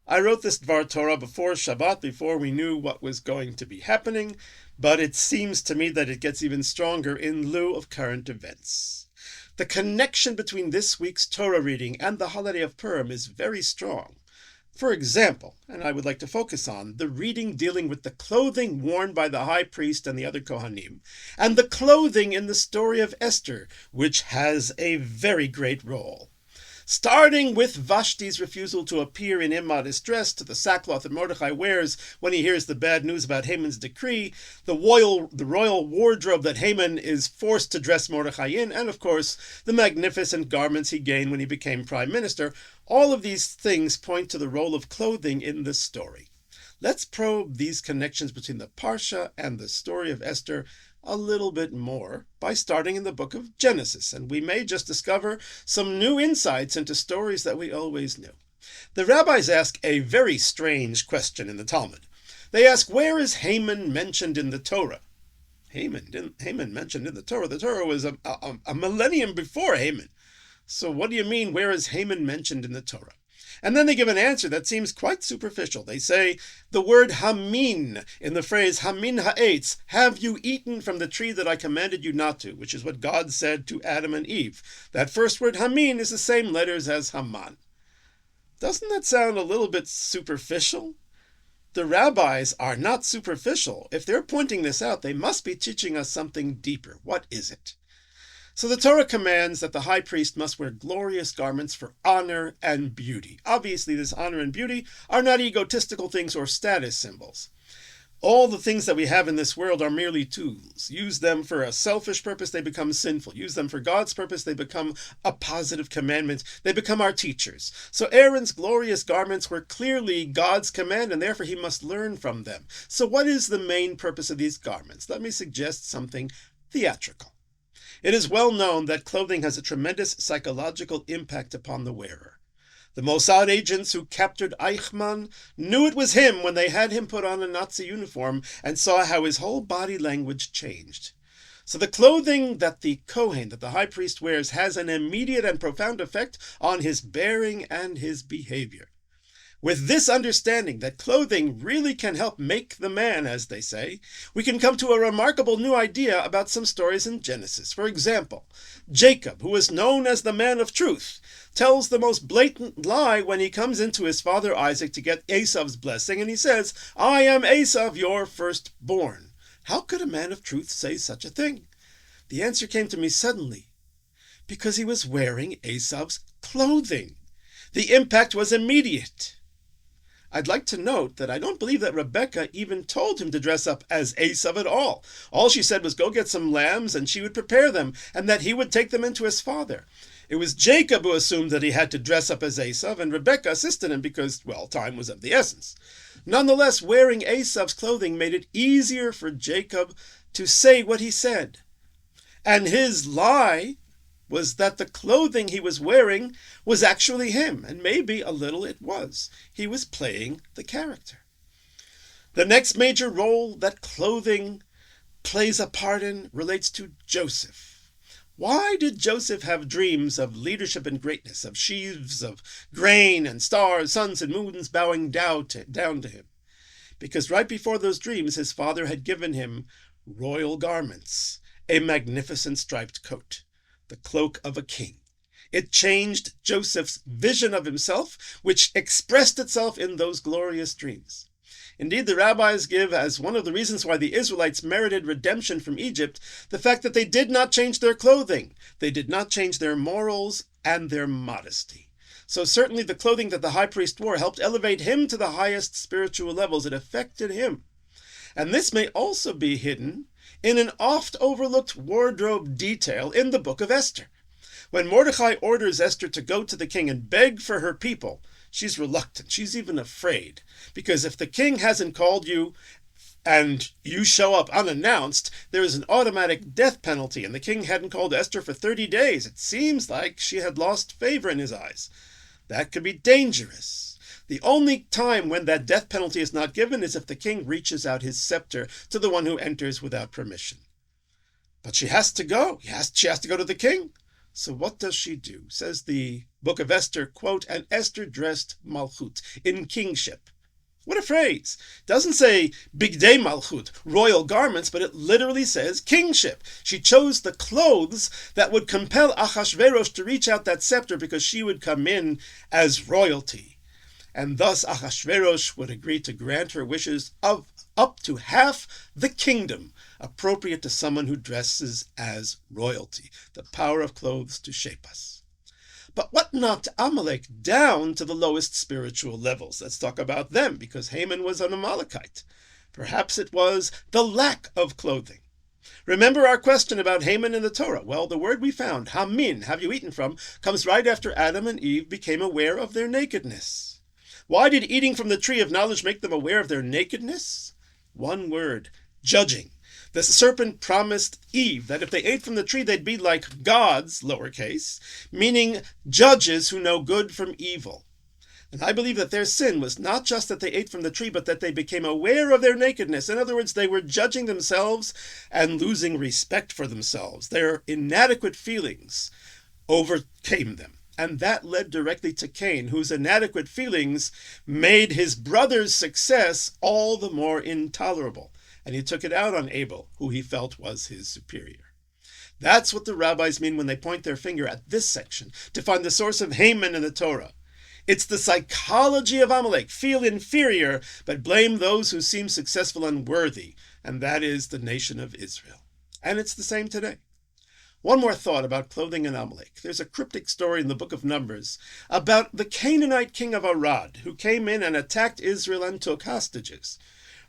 I wrote this Dvar Torah before Shabbat, before we knew what was going to be happening, but it seems to me that it gets even stronger in lieu of current events. The connection between this week's Torah reading and the holiday of Purim is very strong. For example, and I would like to focus on, the reading dealing with the clothing worn by the high priest and the other Kohanim, and the clothing in the story of Esther, which has a very great role. Starting with Vashti's refusal to appear in immodest dress, to the sackcloth that Mordechai wears when he hears the bad news about Haman's decree, the royal wardrobe that Haman is forced to dress Mordechai in, and of course, the magnificent garments he gained when he became prime minister. All of these things point to the role of clothing in this story. Let's probe these connections between the Parsha and the story of Esther a little bit more by starting in the book of Genesis, and we may just discover some new insights into stories that we always knew. The rabbis ask a very strange question in the Talmud. They ask, where is Haman mentioned in the Torah? Haman mentioned in the Torah? The Torah was a millennium before Haman. So what do you mean, where is Haman mentioned in the Torah? And then they give an answer that seems quite superficial. They say, the word hamin in the phrase hamin ha'etz, have you eaten from the tree that I commanded you not to, which is what God said to Adam and Eve. That first word hamin is the same letters as Haman. Doesn't that sound a little bit superficial? The rabbis are not superficial. If they're pointing this out, they must be teaching us something deeper. What is it? So the Torah commands that the high priest must wear glorious garments for honor and beauty. Obviously, this honor and beauty are not egotistical things or status symbols. All the things that we have in this world are merely tools. Use them for a selfish purpose, they become sinful. Use them for God's purpose, they become a positive commandment. They become our teachers. So Aaron's glorious garments were clearly God's command, and therefore he must learn from them. So what is the main purpose of these garments? Let me suggest something theatrical. It is well known that clothing has a tremendous psychological impact upon the wearer. The Mossad agents who captured Eichmann knew it was him when they had him put on a Nazi uniform and saw how his whole body language changed. So the clothing that the Kohen, that the high priest wears, has an immediate and profound effect on his bearing and his behavior. With this understanding that clothing really can help make the man, as they say, we can come to a remarkable new idea about some stories in Genesis. For example, Jacob, who is known as the man of truth, tells the most blatant lie when he comes into his father Isaac to get Esav's blessing, and he says, I am Esav, your firstborn. How could a man of truth say such a thing? The answer came to me suddenly, because he was wearing Esav's clothing. The impact was immediate. I'd like to note that I don't believe that Rebecca even told him to dress up as Esav at all. All she said was go get some lambs and she would prepare them, and that he would take them into his father. It was Jacob who assumed that he had to dress up as Esav, and Rebecca assisted him because, well, time was of the essence. Nonetheless, wearing Esav's clothing made it easier for Jacob to say what he said. And his lie was that the clothing he was wearing was actually him, and maybe a little it was. He was playing the character. The next major role that clothing plays a part in relates to Joseph. Why did Joseph have dreams of leadership and greatness, of sheaves of grain and stars, suns and moons bowing down to him? Because right before those dreams, his father had given him royal garments, a magnificent striped coat, the cloak of a king. It changed Joseph's vision of himself, which expressed itself in those glorious dreams. Indeed, the rabbis give as one of the reasons why the Israelites merited redemption from Egypt the fact that they did not change their clothing. They did not change their morals and their modesty. So certainly the clothing that the high priest wore helped elevate him to the highest spiritual levels. It affected him. And this may also be hidden in an oft-overlooked wardrobe detail in the book of Esther. When Mordechai orders Esther to go to the king and beg for her people, she's reluctant. She's even afraid. Because if the king hasn't called you and you show up unannounced, there is an automatic death penalty, and the king hadn't called Esther for 30 days. It seems like she had lost favor in his eyes. That could be dangerous. The only time when that death penalty is not given is if the king reaches out his scepter to the one who enters without permission. But she has to go. She has to go to the king. So what does she do? Says the book of Esther, quote, "And Esther dressed Malchut, in kingship." What a phrase. It doesn't say Bigdei Malchut, royal garments, but it literally says kingship. She chose the clothes that would compel Achashverosh to reach out that scepter because she would come in as royalty. And thus Achashverosh would agree to grant her wishes of up to half the kingdom, appropriate to someone who dresses as royalty, the power of clothes to shape us. But what knocked Amalek down to the lowest spiritual levels? Let's talk about them, because Haman was an Amalekite. Perhaps it was the lack of clothing. Remember our question about Haman in the Torah. Well, the word we found, hamin, have you eaten from, comes right after Adam and Eve became aware of their nakedness. Why did eating from the tree of knowledge make them aware of their nakedness? One word, judging. The serpent promised Eve that if they ate from the tree, they'd be like gods, lowercase, meaning judges who know good from evil. And I believe that their sin was not just that they ate from the tree, but that they became aware of their nakedness. In other words, they were judging themselves and losing respect for themselves. Their inadequate feelings overcame them. And that led directly to Cain, whose inadequate feelings made his brother's success all the more intolerable. And he took it out on Abel, who he felt was his superior. That's what the rabbis mean when they point their finger at this section to find the source of Haman in the Torah. It's the psychology of Amalek, feel inferior, but blame those who seem successful and worthy, and that is the nation of Israel. And it's the same today. One more thought about clothing and Amalek. There's a cryptic story in the book of Numbers about the Canaanite king of Arad, who came in and attacked Israel and took hostages.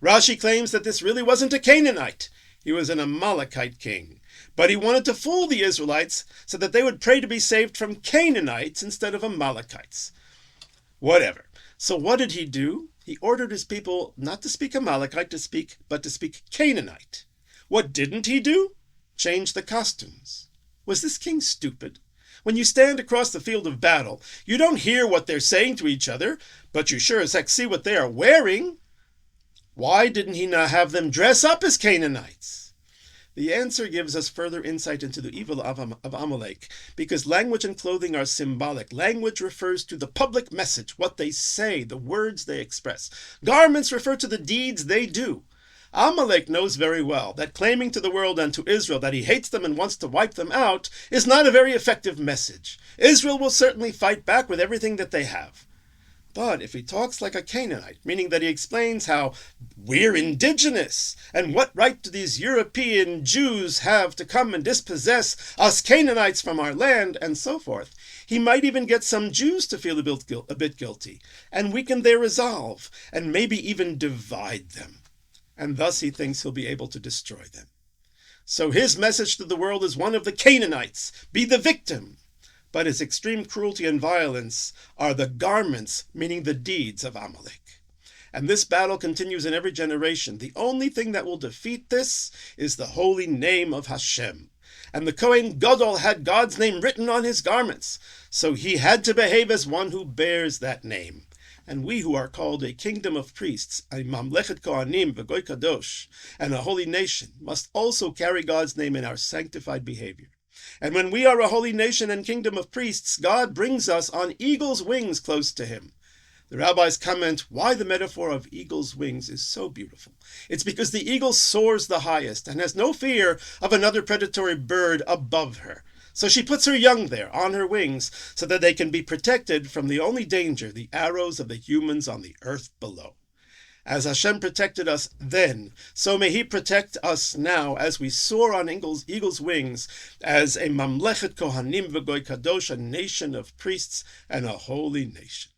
Rashi claims that this really wasn't a Canaanite. He was an Amalekite king. But he wanted to fool the Israelites so that they would pray to be saved from Canaanites instead of Amalekites. Whatever. So what did he do? He ordered his people not to speak Amalekite, but to speak Canaanite. What didn't he do? Change the costumes. Was this king stupid? When you stand across the field of battle, you don't hear what they're saying to each other, but you sure as heck see what they are wearing. Why didn't he not have them dress up as Canaanites? The answer gives us further insight into the evil of Amalek, because language and clothing are symbolic. Language refers to the public message, what they say, the words they express. Garments refer to the deeds they do. Amalek knows very well that claiming to the world and to Israel that he hates them and wants to wipe them out is not a very effective message. Israel will certainly fight back with everything that they have. But if he talks like a Canaanite, meaning that he explains how we're indigenous, and what right do these European Jews have to come and dispossess us Canaanites from our land, and so forth, he might even get some Jews to feel a bit guilty, and weaken their resolve, and maybe even divide them. And thus he thinks he'll be able to destroy them. So his message to the world is one of the Canaanites, be the victim. But his extreme cruelty and violence are the garments, meaning the deeds of Amalek. And this battle continues in every generation. The only thing that will defeat this is the holy name of Hashem. And the Kohen Gadol had God's name written on his garments, so he had to behave as one who bears that name. And we who are called a kingdom of priests, a mamlechet kohanim v'goy kadosh, and a holy nation, must also carry God's name in our sanctified behavior. And when we are a holy nation and kingdom of priests, God brings us on eagle's wings close to him. The rabbis comment why the metaphor of eagle's wings is so beautiful. It's because the eagle soars the highest and has no fear of another predatory bird above her. So she puts her young there on her wings so that they can be protected from the only danger, the arrows of the humans on the earth below. As Hashem protected us then, so may he protect us now as we soar on eagle's wings as a mamlechet kohanim v'goy kadosh, a nation of priests and a holy nation.